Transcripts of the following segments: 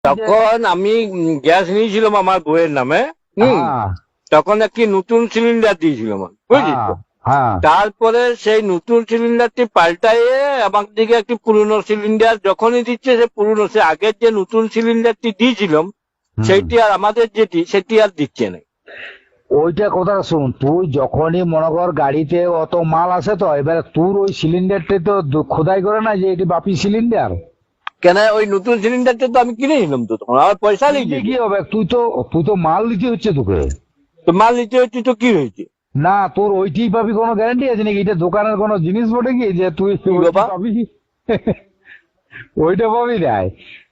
তখন আমি গ্যাস নিয়েছিলাম আমার বউয়ের নামে। হ্যাঁ, তখন একটি নতুন সিলিন্ডার দিয়েছিলাম, বুঝলি তো? হ্যাঁ, তারপরে সেই নতুন সিলিন্ডারটি পাল্টাইয়ে আমার দিকে একটি পুরনো সিলিন্ডার যখনই দিচ্ছে, সে পুরনো, সে আগের যে নতুন সিলিন্ডারটি দিয়েছিলাম সেইটি আর আমাদের যেটি সেটি আর দিচ্ছে না। ওইটা কথা শুন, তুই যখনই মনে কর গাড়িতে অত মাল আসে, তো এবারে তোর ওই সিলিন্ডারটা তো খোদাই করে না যে এটি বাপি সিলিন্ডার। কেন ওই নতুন সিলিন্ডারটা তো আমি কিনে নিলাম, তো তখন আমার পয়সা কিনলে লেগে কি হবে? তুই তো মাল নিতে হচ্ছে তোকে। তো মাল নিতে হচ্ছে, তো কি হয়েছে? না, তোর ওইটি পাবি কোনো গ্যারান্টি আছে নাকি? এটা দোকানের কোনো জিনিস বটে কি যে তুই ওইটি বাবা? পাবি? ওইটা পাবি নাই।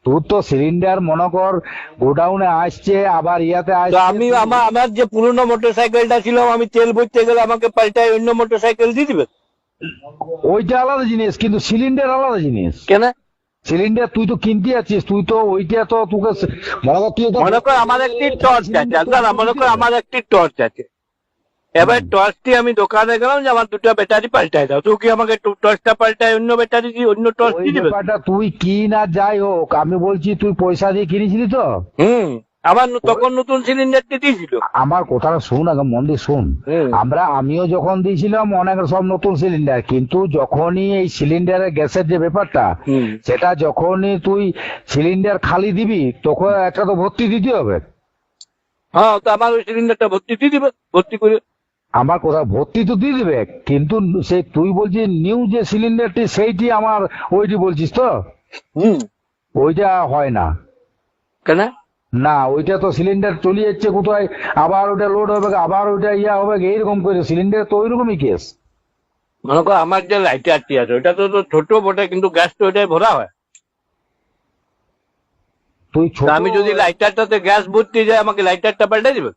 তোর তো সিলিন্ডার মনে কর গোডাউনে আসছে, আবার ইয়াতে তো আসছে। আমি আমার যে পুরনো মোটর সাইকেলটা ছিল, আমি তেল ভরতে গেলে আমাকে পাল্টায় অন্য মোটর সাইকেল দিয়ে দিবে? ওইটা আলাদা জিনিস, কিন্তু সিলিন্ডার আলাদা জিনিস। কেন? সিলিন্ডার তুই তো কিনতে যাচ্ছিস, তুই তো ওইটা তো তোকে মনে কর তুই মনে কর আমার একটি টর্চ আছে, দাদা মনে কর আমার একটি টর্চ আছে। এবার টর্চটি আমি দোকানে গেলাম যে আমার দুটো ব্যাটারি পাল্টাই দাও, তো কি আমাকে টর্চটা পাল্টায় অন্য ব্যাটারি দিয়ে অন্য টর্চ ওই দিয়ে দিবে? ব্যাপারটা তুই কি না যাই হোক, আমি বলছি তুই পয়সা দিয়ে কিনেছিলি তো। আমার তখন নতুন সিলিন্ডারটি দিয়েছিল। আমার কথাটা শুন, আগে মন দিয়ে শুন। আমিও যখন দিয়েছিলাম অনেক সব নতুন সিলিন্ডার, কিন্তু যখনই এই সিলিন্ডারের গ্যাসের যে ব্যাপারটা, সেটা যখনই তুই সিলিন্ডার খালি দিবি তখন একটা তো ভর্তি দিতে হবে। হ্যাঁ, তো আমার ওই সিলিন্ডারটা ভর্তি দিয়ে দিবে, ভর্তি করে। আমার কথা ভর্তি তো দিয়ে দিবে, কিন্তু সেই তুই বলছিস নিউ যে সিলিন্ডারটি সেইটি আমার ওইটি বলছিস তো? ওইটা হয় না। কেন? না, ওইটা তো সিলিন্ডার চলে যাচ্ছে কোথায়, আবার ওটা লোড হবে, আবার ওইটা ইয়া হবে, এইরকম করে সিলিন্ডার তো ওইরকমই কেস। মনে কর আমার যে লাইটারটি আছে ওটা তো ছোট বটে, কিন্তু গ্যাস তো ওইটাই ভরা হয়। তুই ছোট, আমি যদি লাইটারটাতে গ্যাস ভর্তি যায়, আমাকে লাইটারটা পাল্টে দিবে?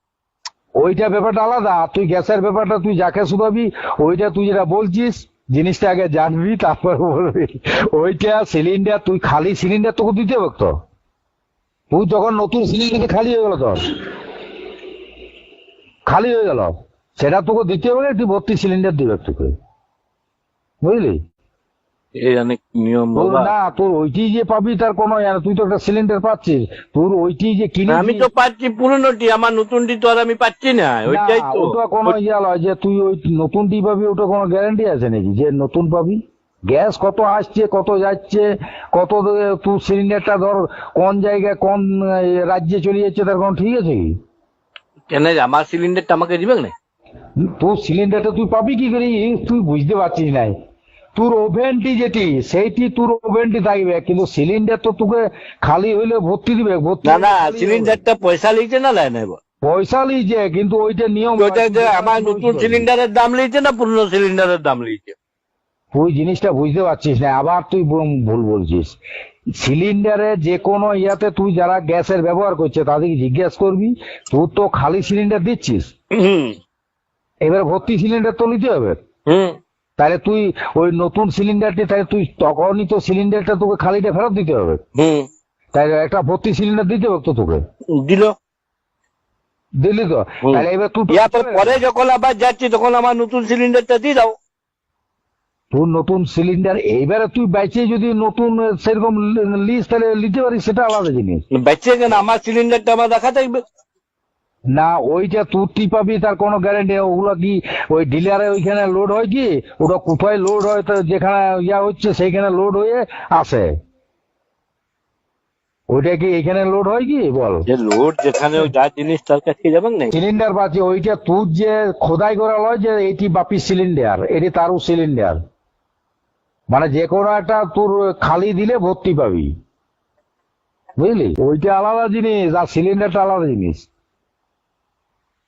ওইটা ব্যাপারটা আলাদা। তুই গ্যাসের ব্যাপারটা তুই যাকে শুধাবি, ওইটা তুই যেটা বলছিস জিনিসটা আগে জানবি তারপর বলবি। ওইটা সিলিন্ডার, তুই খালি সিলিন্ডার তোকে দিতে হবে তো। তুই যখন নতুন সিলিন্ডার খালি হয়ে গেল, তোর খালি হয়ে গেল, সেটা তোকে দিতে হবে, তুই ভর্তি সিলিন্ডার দিবে তোকে, বুঝলি? এই অনেক নিয়ম তোর বাবা। না, তোর ওইটি যে পাবি তার কোনো তুই তো একটা সিলিন্ডার পাচ্ছিস, তোর ওইটি যে কিনে আমি তো পাচ্ছি পুরনোটি, আমার নতুনটি তো আর আমি পাচ্ছি না, ওইটাই তো। ওটা কোনো ইয়া লয় যে তুই ওই নতুনটি পাবি, ওটা কোনো গ্যারান্টি আছে নাকি যে নতুন পাবি? গ্যাস কত আসছে কত যাচ্ছে, কত তুই সিলিন্ডারটা ধর কোন জায়গায় কোন রাজ্যে চলে যাচ্ছে, তার কোনো ঠিক আছে কি? কেন আমার সিলিন্ডারটা আমাকে দিবে না? তোর সিলিন্ডারটা তুই পাবি কি করে তুই বুঝতে পারছিস নাই? তোর ওভেনটি যেটি সেইটি তোর ওভেনটি থাকবে, কিন্তু সিলিন্ডার তো তোকে খালি হইলে ভর্তি দিবে, ভর্তি না না, সিলিন্ডারটা পয়সা লিখছে না লাই নাই? পয়সা লিজে, কিন্তু ওইটা নিয়ম। ওইটা যে আমার নতুন সিলিন্ডারের দাম লিখছে না পুরনো সিলিন্ডারের দাম লিখছে? তুই জিনিসটা বুঝতে পারছিস না, আবার তুই ভুল বলছিস। সিলিন্ডারে যে কোনো ইয়াতে তুই যারা গ্যাসের ব্যবহার করছে তাদেরকে জিজ্ঞেস করবি, তুই তো খালি সিলিন্ডার দিচ্ছিস, এবার ভর্তি সিলিন্ডার তো নিতে হবে। তাহলে তুই ওই নতুন সিলিন্ডারটি, তাহলে তুই তখনই তো সিলিন্ডারটা তোকে খালিটা ফেরত দিতে হবে, তাই একটা ভর্তি সিলিন্ডার দিতে হবে তো তোকে। দিলি তো? তাহলে এবার তুই পরে যখন আবার যাচ্ছি তখন আমার নতুন সিলিন্ডারটা দিয়ে দাও। তোর নতুন সিলিন্ডার এইবারে তুই বেঁচে যদি নতুন সেরকম লিস্ট তাহলে নিতে পারিস, সেটা আলাদা জিনিস। বেঁচে কেন, আমার সিলিন্ডারটা আমার দেখা থাকবে। না, ওইটা তুই পাবি তার কোনো গ্যারান্টি? ওগুলো কি ওই ডিলারে ওইখানে লোড হয় কি? ওটা কোথায় লোড হয়, তো যেখানে ইয়া হচ্ছে সেইখানে লোড হয়ে আসে। ওইটা কি এখানে লোড হয় কি বল? যে লোড যেখানে যার জিনিস তার কাছে যাবেন না। সিলিন্ডার পাচ্ছি ওইটা তোর যে খোদাই করা লয় যে এটি বাপি সিলিন্ডার, এটি তারও সিলিন্ডার, মানে যে কোনো একটা তোর খালি দিলে ভর্তি পাবি, বুঝলি? ওইটা আলাদা জিনিস আর সিলিন্ডারটা আলাদা জিনিস।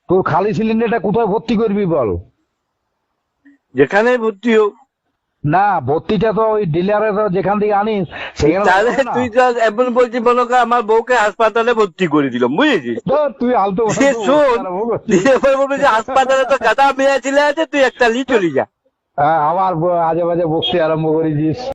তোর খালি সিলিন্ডারটা কোথায় ভর্তি করবি বল? যেখানে ভর্তি হোক। না, ভর্তিটা তো ওই ডিলারে তো যেখান থেকে আনিস সেখানে। তাহলে তুই তো এমন বলছিস মনে কর আমার বউকে হাসপাতালে ভর্তি করে দিলাম, বুঝেছিস? তুই আলতো শোন, বলবি যে হাসপাতালে তো গাদা মেয়ে ছেলে আছে, তুই একটা লি চলি যা। আমার আজে বাজে বকতে আরম্ভ করেছিস।